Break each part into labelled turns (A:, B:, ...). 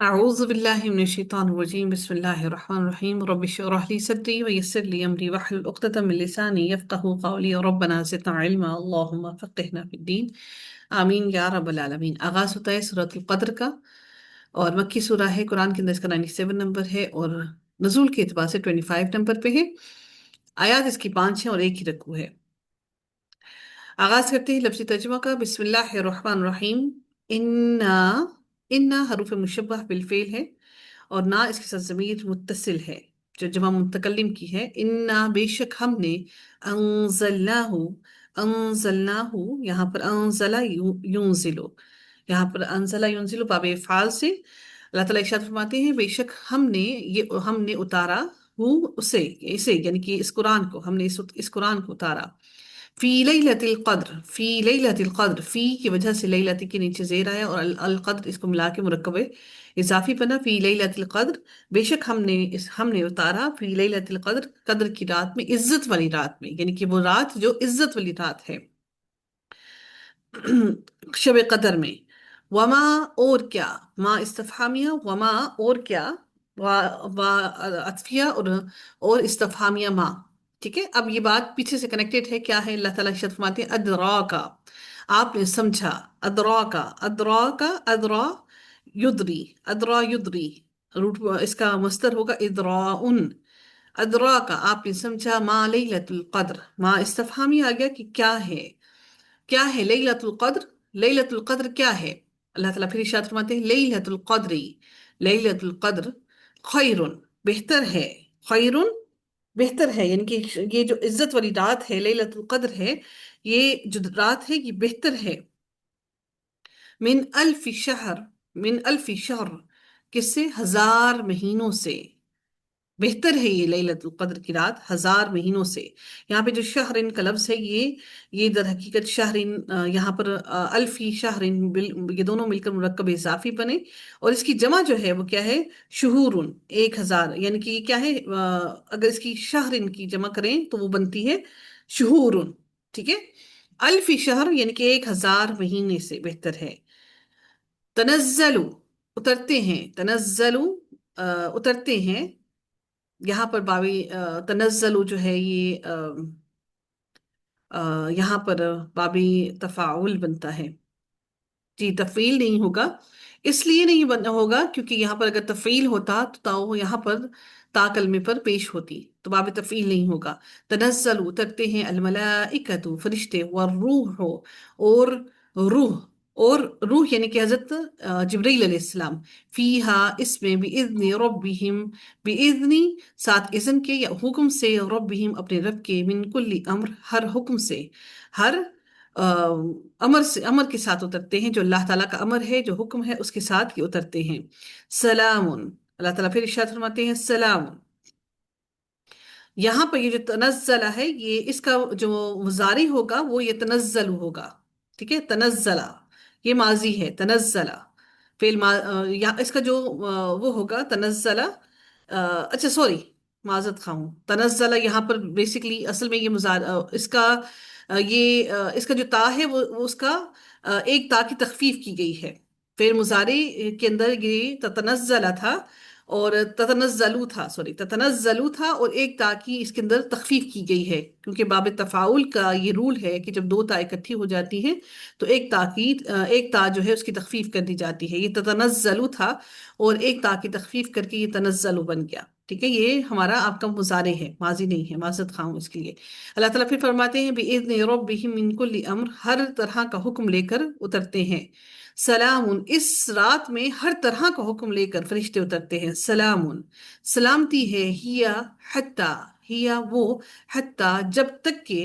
A: أعوذ بالله من الشيطان الرجيم بسم الله الرحمن الرحيم رب اشرح لي صدري ويسر لي أمري واحلل عقدة من لساني يفقه قولي ربنا زدنا علما اللهم فقهنا في الدين آمین یا رب العالمین۔ آغاز ہوتا ہے سورۃ القدر کا، اور مکی سورہ ہے، قرآن کے اندر اس کا 97 نمبر ہے، اور نزول کے اعتبار سے 25 نمبر پہ ہے۔ آیات اس کی 5 ہیں اور ایک ہی رکوع ہے۔ آغاز کرتے ہیں لفظی ترجمہ کا۔ بسم اللہ الرحمن الرحیم۔ انا، انا حروف مشبہ بالفعل ہے، اور نہ اس کے ساتھ ضمیر متصل ہے جو جمع متکلم کی ہے۔ انا بے شک ہم نے، انزلناہ، انزلناہ یہاں پر انزلہ ینزلو، یہاں پر انزلہ ینزلو باب افعال سے اللہ تعالیٰ ارشاد فرماتے ہیں بے شک ہم نے اتارا ہوں اسے یعنی کہ اس قرآن کو، ہم نے اس قرآن کو اتارا فی لیلۃ القدر، فی لیلۃ القدر، فی کی وجہ سے لیلۃ کے نیچے زیر آیا، اور القدر اس کو ملا کے مرکب اضافی بنا، فی لیلۃ القدر بے شک ہم نے اتارا فی لیلۃ القدر، قدر کی رات میں، عزت والی رات میں، یعنی کہ وہ رات جو عزت والی رات ہے شب قدر میں۔ وما اور کیا، ما استفہامیہ، وما اور کیا، و عطفیہ اور استفہامیہ ما، ٹھیک ہے۔ اب یہ بات پیچھے سے کنیکٹڈ ہے، کیا ہے؟ اللہ تعالیٰ ارشاد فرماتے ہیں ادراکا، آپ نے سمجھا، ادراکا، ادراکا، ادرا یدری، ادرا یدری، روٹ اس کا مصدر ہوگا ادراؤن، ادراکا آپ نے سمجھا، ما لیلۃ القدر، ما استفہامی آ گیا کہ کیا ہے لیلۃ القدر، لیلۃ القدر کیا ہے؟ اللہ تعالیٰ پھر ارشاد فرماتے ہیں لیلۃ القدر، لیلۃ القدر خیر، بہتر ہے، خیر بہتر ہے، یعنی کہ یہ جو عزت والی رات ہے لیلۃ القدر ہے، یہ جو رات ہے یہ بہتر ہے، من الف شہر، من الف شہر، کس سے؟ 1000 مہینوں سے، بہتر ہے یہ لیلۃ القدر کی رات 1000 مہینوں سے۔ یہاں پہ جو شہرن کا لفظ ہے یہ در حقیقت شہرن، یہاں پر الفی شہرن، یہ دونوں مل کر مرکب اضافی بنے، اور اس کی جمع جو ہے وہ کیا ہے؟ شہورن، 1000، یعنی کہ یہ کیا ہے؟ اگر اس کی شہرن کی جمع کریں تو وہ بنتی ہے شہورن، ٹھیک ہے۔ الفی شہر یعنی کہ 1000 مہینے سے بہتر ہے۔ تنزلو اترتے ہیں، تنزلو اترتے ہیں، یہاں پر بابی تنزل جو ہے یہ یہاں پر بابی تفاعل بنتا ہے، جی تفعیل نہیں ہوگا، اس لیے نہیں بننا ہوگا کیونکہ یہاں پر اگر تفعیل ہوتا تو یہاں پر تا کلمے پر پیش ہوتی، تو باب تفعیل نہیں ہوگا۔ تنزل اترتے ہیں، الملائکۃ فرشتے، والروح اور روح، اور روح یعنی کہ حضرت جبریل علیہ السلام، فیہا اس میں، بإذن ربہم، بإذنی ساتھ اذن کے یا حکم سے، ربہم اپنے رب کے، من کل امر ہر حکم سے، ہر امر کے ساتھ اترتے ہیں، جو اللہ تعالیٰ کا امر ہے، جو حکم ہے اس کے ساتھ یہ اترتے ہیں۔ سلام، اللہ تعالیٰ پھر ارشاد فرماتے ہیں سلام، یہاں پر یہ جو تنزل ہے یہ اس کا جو مضارع ہوگا وہ یہ تنزل ہوگا، ٹھیک ہے، تنزلہ یہ ماضی ہے، تنزلہ فعل اس کا جو وہ ہوگا تنزلہ، اچھا سوری معذرت خواہ ہوں، تنزلہ یہاں پر بیسکلی اصل میں یہ اس کا اس کا جو تا ہے وہ اس کا ایک تا کی تخفیف کی گئی ہے، فعل مضارع کے اندر یہ تتنزلہ تھا اور تتنزلو تھا، سوری تتنزلو تھا، اور ایک تا کی اس کے اندر تخفیف کی گئی ہے، کیونکہ باب تفاعل کا یہ رول ہے کہ جب دو تا اکٹھی ہو جاتی ہیں تو ایک تا جو ہے اس کی تخفیف کر دی جاتی ہے، یہ تتنزلو تھا اور ایک تا کی تخفیف کر کے یہ تنزلو بن گیا، ٹھیک ہے۔ یہ ہمارا آپ کا مضارع ہے، ماضی نہیں ہے، معذرت خواہ ہوں اس کے لیے۔ اللہ تعالیٰ پھر فرماتے ہیں بِإِذْنِ رَبِّهِمْ مِنْ كُلِّ أَمْرٍ، ہر طرح کا حکم لے کر اترتے ہیں۔ سلام، اس رات میں ہر طرح کا حکم لے کر فرشتے اترتے ہیں۔ سلام، سلامتی ہے، ہیا حتی، ہیا وہ، حتی جب تک کہ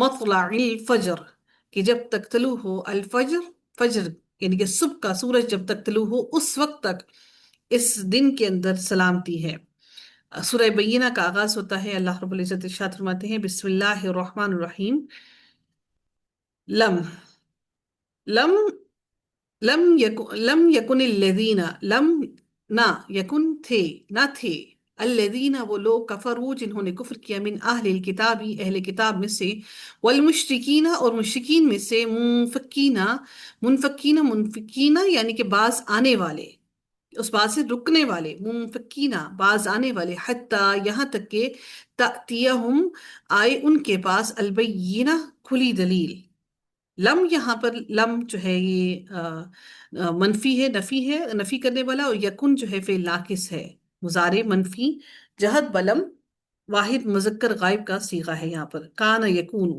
A: مطلع الفجر، کہ جب تک طلوع ہو الفجر، فجر یعنی کہ صبح کا سورج جب تک طلوع ہو اس وقت تک اس دن کے اندر سلامتی ہے۔ سورہ بینہ کا آغاز ہوتا ہے، اللہ رب العزت ارشاد فرماتے ہیں بسم اللہ الرحمن الرحیم۔ لم، لم، لم یکن الذین، لم نہ، یکن تھے، نہ تھے، الذین وہ لوگ، کفروا جنہوں نے کفر کیا، من اہل الکتابی اہل کتاب میں سے، والمشرکین اور مشرکین میں سے، منفکین، منفکین، منفکین یعنی کہ باز آنے والے، اس بات سے رکنے والے، منفکینا باز آنے والے، حتیٰ یہاں تک کہ تأتیہم آئے ان کے پاس البینہ کھلی دلیل۔ لم یہاں پر لم جو ہے یہ منفی ہے، نفی ہے، نفی کرنے والا، اور یکن جو ہے فعل ناقص ہے، مضارع منفی، جہت بلم واحد مذکر غائب کا صیغہ ہے یہاں پر، کان یکون،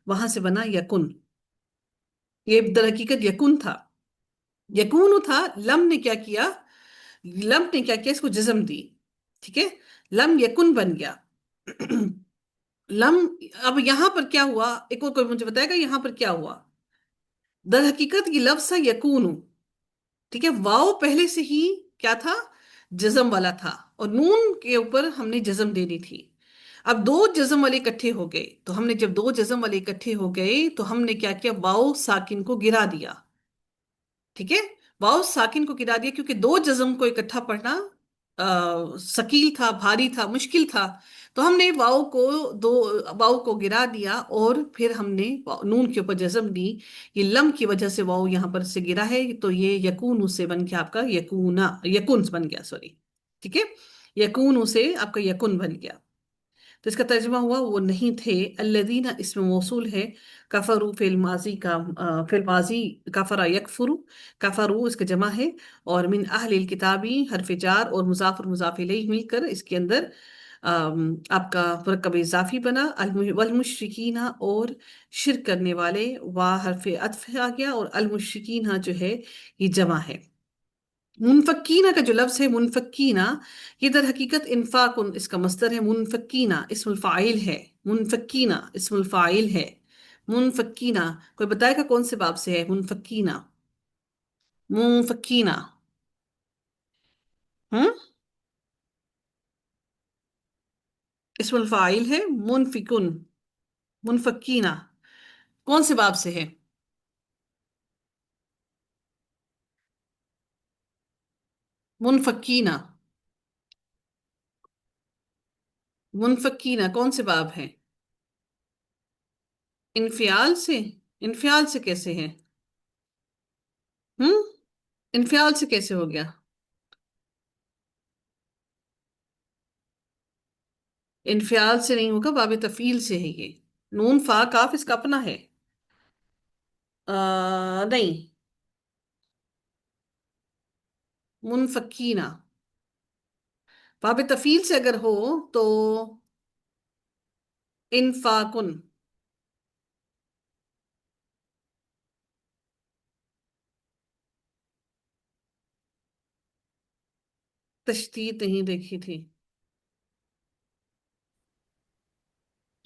A: وہاں سے بنا یکن، یہ در حقیقت یکن تھا، یکون تھا، لم نے کیا کیا، لم نے کیا کیا، اس کو جزم دی، ٹھیک ہے، لم یکن بن گیا۔ لم، اب یہاں پر کیا ہوا، ایک اور کوئی مجھے بتائے گا یہاں پر کیا ہوا؟ در حقیقت یہ لفظ ہے یکون، ٹھیک ہے، واؤ پہلے سے ہی کیا تھا، جزم والا تھا، اور نون کے اوپر ہم نے جزم دینی تھی۔ اب دو جزم والے اکٹھے ہو گئے، تو ہم نے جب دو جزم والے اکٹھے ہو گئے تو ہم نے کیا کیا، واؤ ساکن کو گرا دیا، ٹھیک ہے، واؤ ساکن کو گرا دیا، کیونکہ دو جزم کو اکٹھا پڑھنا ثقیل تھا، بھاری تھا، مشکل تھا، تو ہم نے واؤ کو گرا دیا، اور پھر ہم نے نون کے اوپر جزم دی۔ یہ لم کی وجہ سے واؤ یہاں پر سے گرا ہے، تو یہ یکون سے بن کے آپ کا یکونا، یکن بن گیا، سوری، ٹھیک ہے، یکون سے آپ کا یکن بن گیا۔ تو اس کا ترجمہ ہوا وہ نہیں تھے، الذین اس میں موصول ہے، کفرو فعل ماضی کا، فعل ماضی کفرا یکفرو، کفرو اس کا جمع ہے، اور من اہل الکتابی حرف جار اور مضاف اور مضاف الیہ مل کر اس کے اندر آپ کا مرکب اضافی بنا، والمشرکین اور شرک کرنے والے، وا حرف عطف آ گیا، اور المشرکین جو ہے یہ جمع ہے۔ منفکینہ کا جو لفظ ہے منفکینہ، یہ در حقیقت انفاق اس کا مصدر ہے، منفکینہ اسم الفاعل ہے، منفکینہ اسم الفاعل ہے، منفکینہ، کوئی بتائے گا کون سے باب سے ہے منفکینہ؟ منفکینہ، ہم اسم الفاعل ہے، منفکن، منفکینہ، کون سے باب سے ہے؟ منفکینہ، منفکینہ کون سے باب ہے؟ انفعال سے؟ انفعال سے کیسے ہے؟ ہم انفعال سے کیسے ہو گیا؟ انفعال سے نہیں ہوگا، باب تفعیل سے ہے یہ، نون فا کاف اس کا اپنا ہے، نہیں، منفکینہ، باب تفعیل سے اگر ہو تو انفاقن، تشدید نہیں دیکھی تھی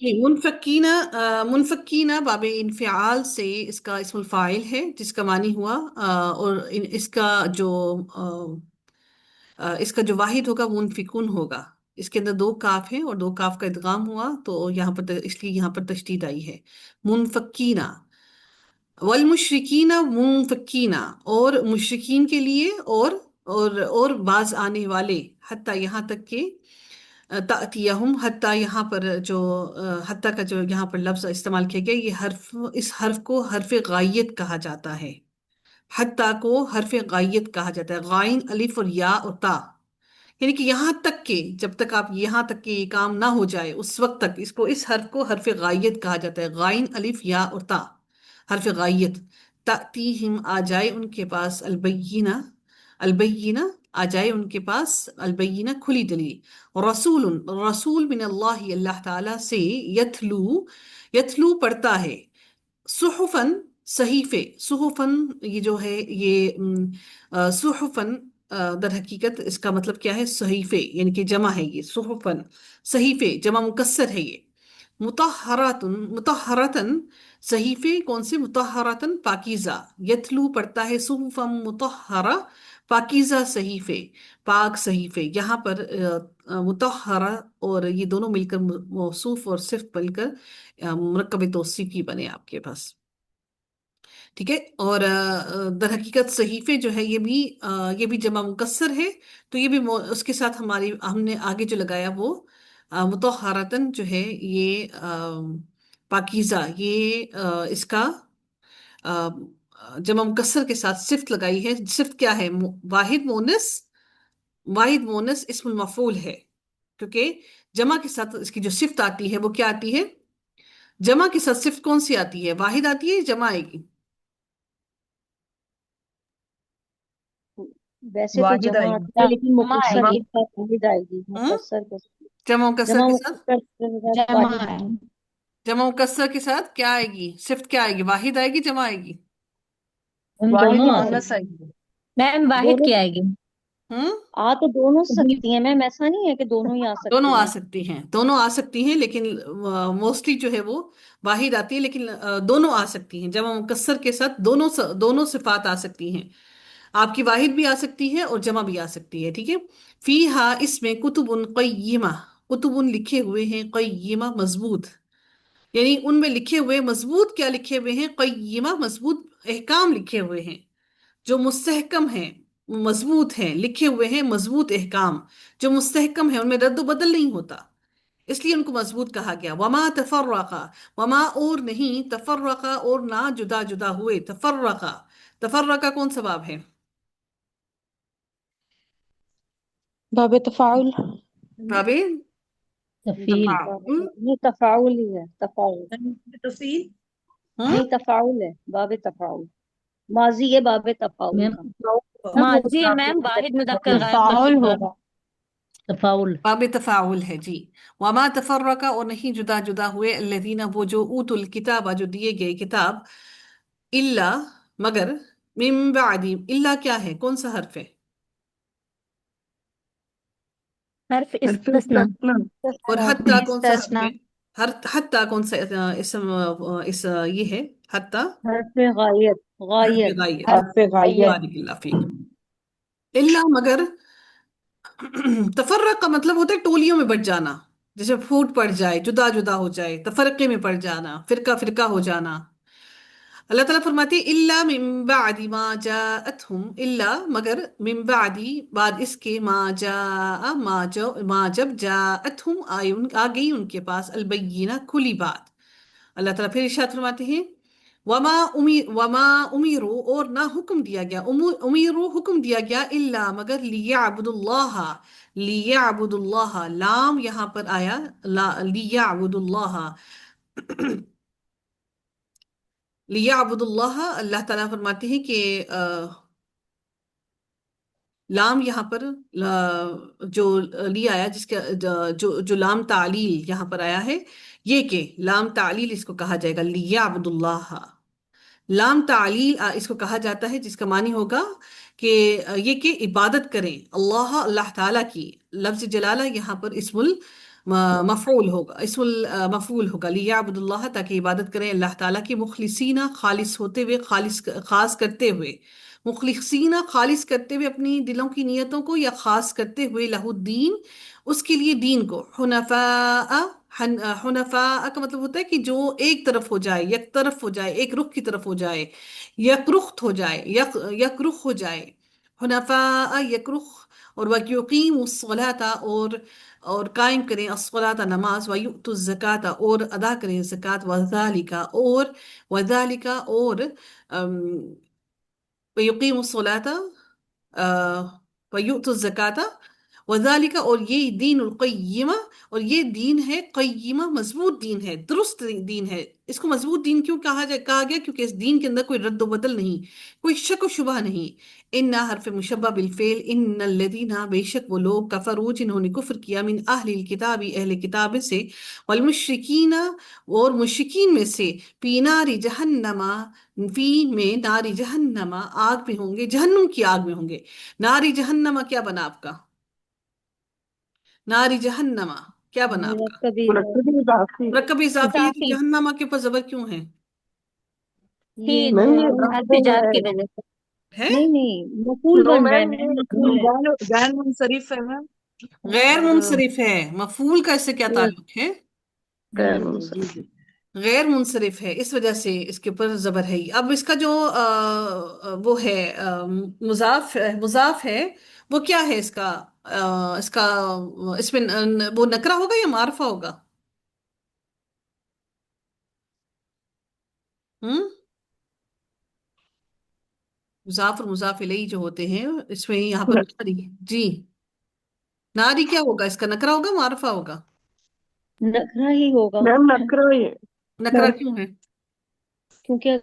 A: جی، منفکینہ، منفکینہ باب انفعال سے اس کا اسم الفاعل ہے، جس کا معنی ہوا اور اس کا جو اس کا جو واحد ہوگا منفکون ہوگا، اس کے اندر دو کاف ہیں اور دو کاف کا ادغام ہوا، تو یہاں پر اس لیے یہاں پر تشدید آئی ہے، منفکینہ، والمشرکین منفکین، اور مشرکین کے لیے، اور باز آنے والے، حتیٰ یہاں تک کہ تأتیہم، حتیٰ یہاں پر جو حتیٰ کا جو یہاں پر لفظ استعمال کیا گیا، یہ حرف، اس حرف کو حرف غائیت کہا جاتا ہے، حتیٰ کو حرف غائیت کہا جاتا ہے، غائن الف اور یا اور تا، یعنی کہ یہاں تک کہ جب تک آپ یہاں تک کہ یہ کام نہ ہو جائے اس وقت تک اس حرف کو حرف غائیت کہا جاتا ہے، غائن الف یا اور تا، حرف غائیت، تأتیہم آ جائے ان کے پاس، البینہ، البینہ آ جائے ان کے پاس، البینہ کھلی دلیل، رسول، رسول من اللہ، اللہ تعالیٰ سے، یتلو، یتلو پڑھتا ہے، صحفن صحیفے، صحفن یہ جو ہے یہ صحفن در حقیقت اس کا مطلب کیا ہے، صحیفے، یعنی کہ جمع ہے یہ صحفن، صحیفے جمع مکسر ہے یہ، مطہراتن، مطہراتن صحیفے کون سے، مطہراتن پاکیزہ، یتلو پڑھتا ہے، صحفم مطہرہ پاکیزہ صحیفے، پاک صحیفے، یہاں پر مطہرہ اور یہ دونوں مل کر موصوف اور صفت مل کر مرکب توصیفی بنے آپ کے پاس، ٹھیک ہے، اور در حقیقت صحیفے جو ہے یہ بھی جمع مکسر ہے، تو یہ بھی اس کے ساتھ ہم نے آگے جو لگایا وہ مطہراتن جو ہے یہ پاکیزہ، یہ اس کا जमा मुकस्सर के साथ सिफ्त लगाई है। सिफ्त क्या है? वाहिद मोनस, वाहिद मोनस इस्मुल मफूल है, क्योंकि जमा के साथ इसकी जो सिफ्त आती है वो क्या आती है? जमा के साथ सिफ्त कौन सी आती है? वाहिद आती है, जमा आएगी?
B: वैसे तो
C: वाहिद
B: जमा
C: आएगी।
B: आती है, लेकिन
D: जमा
B: मुकस्सर
C: जमा
B: के
D: आएगी।
B: साथ वाहिद आएगी,
A: हम्म
B: मुकस्सर के साथ।
A: जमा मुकस्सर
B: जमा
A: के साथ,
B: मुकस्सर के साथ
D: जमा
B: वाहिद आएगी।
D: आएगी।
A: जमा मुकस्सर के साथ क्या आएगी? सिफ्त क्या आएगी? वाहिद आएगी, जमा आएगी?
B: उन
C: वाहिद
B: दोनों आ
C: मोहन्नस
B: सकती
C: आएगी।
D: मैम
B: हैं,
D: वाहिद
B: दोनों
D: की आएगी।
A: हम्म
B: आ तो दोनों सकती हैं मैम, ऐसा नहीं है कि दोनों ही आ
A: दोनों
B: सकती
A: आ
B: हैं।
A: सकती हैं, दोनों आ सकती हैं, लेकिन मोस्टली जो है वो वाहिद आती है, लेकिन दोनों आ सकती हैं। जमा मुकस्सर के साथ दोनों सिफात आ सकती हैं। आपकी वाहिद भी आ सकती है और जमा भी आ सकती है, ठीक है। फीहा, इसमें कुतुबुन क़य्यिमा, कुतुबुन लिखे हुए हैं, क़य्यिमा मजबूत, यानी उनमें लिखे हुए मजबूत, क्या लिखे हुए हैं? क़य्यिमा मजबूत अहकाम लिखे हुए हैं, जो मुस्तहकम हैं, मजबूत हैं, लिखे हुए हैं मजबूत अहकाम, जो मुस्तहकम है, उनमें रद्द बदल नहीं होता, इसलिए उनको मजबूत कहा गया। वमा तफर्रका, वमा और नहीं, तफर्रका और ना जुदा जुदा हुए, तफर्रका, तफर्रका कौन सा बाब है?
E: باب تفاعل.
A: बाबे
D: तफील।
A: तफाउल।
B: ये तफाउल ही है, तफाउल।
C: तफसील।
A: हम्म
B: नहीं, तफाउल है, बाब तफाउल। माजी है बाब तफाउल
D: मैम
B: का।
D: माजी है मैम, वाहिद मुदक्कर गायब का
E: تفاعل
D: सिगा।
E: होगा.
D: तफाउल।
A: बाब तफाउल है जी। वमा तफर्रका, और नहीं जुदा जुदा हुए, अल्लज़ीना वो जो, ऊतुल किताबा जो दिए गए किताब, इल्ला मगर, मिन बादी, इल्ला क्या है, कौन सा हर्फ है?
D: हर्फ
C: हर्फ
D: इस्तस्ना।
C: इस्तिस्ना।
A: और
B: इस्तिस्ना।
A: हत्ता कौन सा हर्फ
D: इस्तस्ना।
A: है? हर हत्ता कौन सा इस ये है, हत्ता
B: हर्फ गायत,
A: हर्फ
B: गायत।
A: गायत।
D: हर्फ
E: حرف غایت.
A: बारिकल्लाह फीक। इल्ला मगर, तफर्रक का मतलब होता है टोलियों में बट जाना, जैसे फूट पड़ जाए, जुदा जुदा हो जाए, तफरके में पड़ जाना, फिरका फिरका हो जाना। अल्लाह ताला फरमाते हैं, इल्ला मिन बादी मा जाअतहुम, इल्ला मगर, मिन बादी बाद इसके, मा जब जाअतहुम आ गई उनके पास, अलबय्यिना खुली बात। अल्लाह ताला फिर इरशाद फरमाते हैं, वमा उमीरू, और ना हुक्म दिया गया, उमीरू हुक्म दिया गया, इल्ला मगर, लियाबुदुल्लाह, लियाबुदुल्लाह, लाम यहाँ पर आया, लियाबुदुल्लाह, लियाबुदुल्लाह। अल्लाह ताला फरमाते हैं कि लाम यहाँ पर जो लिया आया, जिसका जो लाम तालील यहाँ पर आया है, ये कि लाम तालील इसको कहा जाएगा, लियाबुदुल्लाह। लाम तालील इसको कहा जाता है, जिसका मानी होगा कि ये कि इबादत करें अल्लाह, अल्लाह ताला की। लफ्ज जलाला यहाँ पर इस्मुल मफूल होगा, इस्मुल मफूल होगा, लियाबुदुल्लाह, ताकि इबादत करें अल्लाह ताला की, मुखलिसीना खालिस होते हुए, खालिस खास करते हुए, मुखलिसीना खालिस करते हुए अपनी दिलों की नियतों को, या खास करते हुए, लहुद्दीन उसके लिए दीन को, हुनफा, हुनफा का मतलब होता है कि जो एक तरफ हो जाए, एक तरफ हो जाए, एक रुख की तरफ हो जाए, यकरुख हो जाए, यकरुख हो जाए, हुनफा यकरुख। और वयुकीम सलाता, और कायम करें अस्सलाता नमाज, वयुतु ज़काता, और अदा करें ज़कात, वज़ालिका और वयुकीम सलाता वयुतु ज़काता, वज़ालिका, और ये दीनुल क़य्यिमा, और ये दीन है क़य्यिमा, मजबूत दीन है, दुरुस्त दीन है। इसको मजबूत दीन क्यों कहा गया? क्योंकि इस दीन के अंदर कोई रद्द बदल नहीं, कोई शक व शुबह नहीं। इन्ना हरफ मुशब्बा बिलफेल, इन्नल्लज़ीना, बेशक वो लोग, कफरू जिन्होंने कुफ्र किया, मिन अहलिल किताबी, अहले किताब से, वल मुश्रिकीना, और मुश्रिकीन में से, फी नारी जहन्नमा, फी में नारी जहन्नमा, आग में होंगे, जहन्नुम की आग में होंगे। नारी जहन्नमा क्या बना आपका? नारी जहन्नमा क्या बना आपका?
B: मुरक्कब
C: मुरक्कब
B: इजाफी।
C: इजाफी।
A: मुरक्कब इजाफी है, तो
D: इजाफी।
A: जहन्नमा के ऊपर जबर क्यों है?
B: ये
D: ही
C: मैम ये
B: नून
D: हर्फ
B: को
D: जार
B: है।
D: की वजह से।
A: है
B: नहीं नहीं, मफूल
C: नो
B: बन रहा है
C: मैम,
B: मैम,
C: ये
B: मफूल है।
C: गैर गैर मुनसरिफ है मैम।
A: गैर
C: और
A: मुनसरिफ है, मफूल का इससे क्या
B: यस।
A: ताल्लुक है?
C: गैर
B: जी जी जी
C: मुनसरिफ।
B: जी।
A: गैर मुनसरिफ है, इस वजह से इसके ऊपर जबर है। अब इसका जो वो है, मुजाफ है, वो क्या है इसका? इसका इसमें वो नकरा होगा या मारफा होगा? हम्म मुजाफ और मुजाफ इलैही जो होते हैं इसमें यहाँ पर नारी, जी नारी क्या होगा, इसका नकरा होगा मारफा होगा?
B: नखरा ही होगा,
C: मैम नखरा ही है।
A: नकरा क्यों है?
B: क्योंकि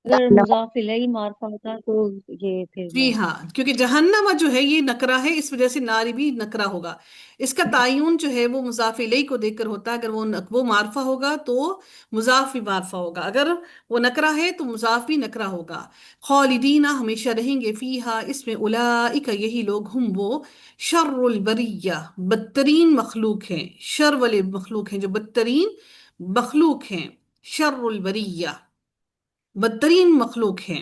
B: अगर मुजाफ इलैहि मारफा होता तो ये फिर
A: जी हाँ, क्योंकि जहन्नमा जो है ये नकरा है, इस वजह से नारी भी नकरा होगा। इसका तायुन जो है वो मुजाफ इलैहि को देखकर होता है। अगर वो मारफा होगा तो मुजाफ भी मारफा होगा, अगर वो नकरा है तो मुजाफ भी नकरा होगा। खालिदीना हमेशा रहेंगे, फीहा इसमें, उलाइका यही लोग, हम वो, शर्रुल बरिया बदतरीन मखलूक हैं, शर वाले मखलूक हैं जो बदतरीन मखलूक हैं, शर्रुल बरिया बदतरीन मखलूक हैं।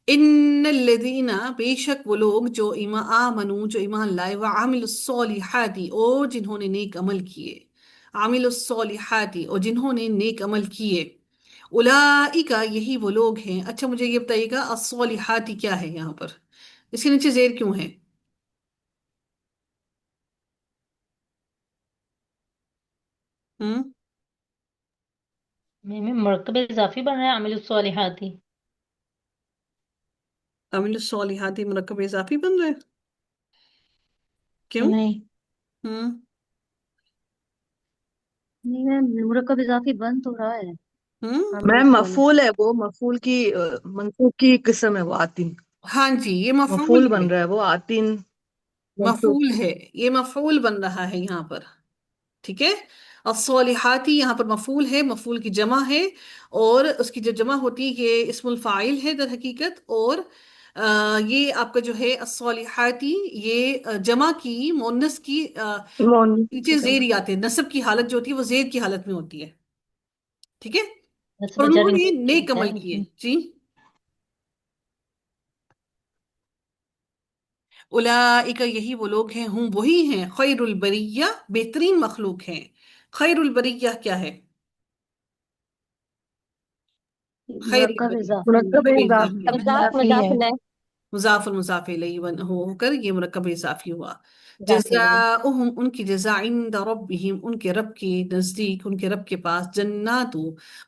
A: इन्नल्लज़ीना बेशक वो लोग जो आमनू जो ईमान लाए, व आमिलुस्सॉलिहाती और जिन्होंने नेक अमल किए, आमिलुस्सॉलिहाती और जिन्होंने नेक अमल किए, उलाइका यही वो लोग हैं। अच्छा मुझे ये बताइएगा अस्सॉलिहाती क्या है यहाँ पर, इसके नीचे जेर क्यों है? हम्म
D: में मरकब इजाफी बन रहा है अमिल सालिहाती।
A: आमिलुस्सॉलिहाती मुरक्कब इजाफी बन रहा है, क्यों?
E: नहीं,
A: हम्म
B: नहीं मैम, मुरक्कब इजाफी बन तो रहा है।
A: हम्म
C: मैम
B: आमिल
C: मफूल है वो, मफूल की मंसूब की किस्म है वो, आतिन।
A: हाँ जी, ये मफूल
C: मफूल
A: है,
C: बन रहा है वो, आतिन मंसूब।
A: मफूल है, ये मफूल बन रहा है यहाँ पर, ठीक है। अस्सॉलिहाती यहाँ पर मफूल है, मफूल की जमा है, और उसकी जो जमा होती है ये इस्मुल फाइल है दर हकीकत। और ये आपका जो है अस्सॉलिहाती, ये जमा की मोनस की
C: मौन
A: नीचे जेर ही आते हैं, नस्ब की हालत जो होती है वो जेर की हालत में होती है, ठीक है।
D: नस्ब
A: और
D: जर
A: उन्होंने
D: इंक्लूड
A: नेक
D: होता
A: अमल
D: है
A: किए,
D: इसमें।
A: जी। उलाइका यही वो लोग हैं, हम वही हैं, खैरुल बरिया बेहतरीन मखलूक हैं। खैरुल बरिया क्या है? खैरुल
B: मुरक्कब
A: बरिया
B: इजाफी
C: मुरक्कब
A: मुरक्कब इजाफी
C: इजाफी
A: है,
C: है।
D: मजाक
E: काफी
D: मजाक
E: है।
D: है।
A: मुजाफर मुजाफ इलैहि होकर ये मुरक्कब इजाफी हुआ।
D: मजाक है।
A: जज़ाउहुम उनकी जज़ा इंद रब्बिहिम उनके रब के नजदीक, उनके रब के पास, जन्नातु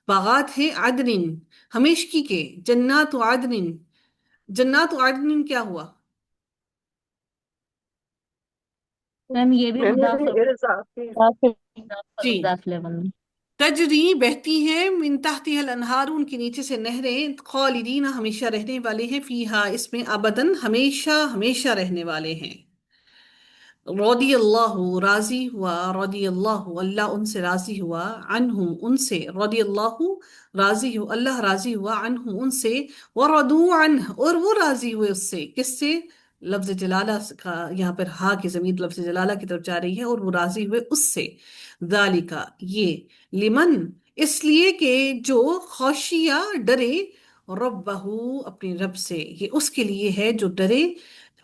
A: बागात है, आदनिन हमेशगी के, जन्नातु आदनिन, जन्नातु आदनिन क्या हुआ?
D: मैम ये भी
C: मैम
D: मुदाफ
C: ये इजाफी है।
E: काफी।
A: जी,
D: मुदाफ लेवल में।
A: तजरी बहती है, मिन तहतिहल अनहार उनके नीचे से नहरें, खालिदीन हमेशा रहने वाले हैं, फीहा इसमें, अबदन हमेशा हमेशा रहने वाले हैं। रदी अल्लाह राजी हुआ, रदी अल्लाह अल्लाह उनसे राजी हुआ, अनहुम उनसे, रदी अल्लाह राजी हुआ अल्लाह राजी हुआ, अनहुम उनसे, वरदू अन और वो राजी हुए उससे, किससे? लफ्ज जलाला का यहाँ पर हा की जमीर लफ्ज जलाला की तरफ जा रही है, और वो राजी हुए उससे। दालिका ये, लिमन इसलिए कि जो खौशिया डरे, रब्बहू अपने रब से, ये उसके लिए है जो डरे।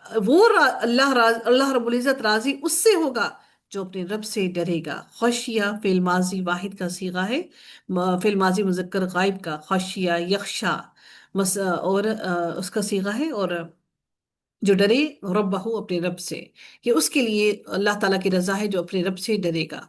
A: अल्लाह रब्बुल इज्जत राजी उससे होगा जो अपने रब से डरेगा। खशिया फेल माजी वाहिद का सीगा है, फेल माजी मुजक्कर गायब का, खशिया यख्शा और उसका सीगा है, और जो डरे रब्बहू अपने रब से, ये उसके लिए अल्लाह ताला की रजा है जो अपने रब से डरेगा।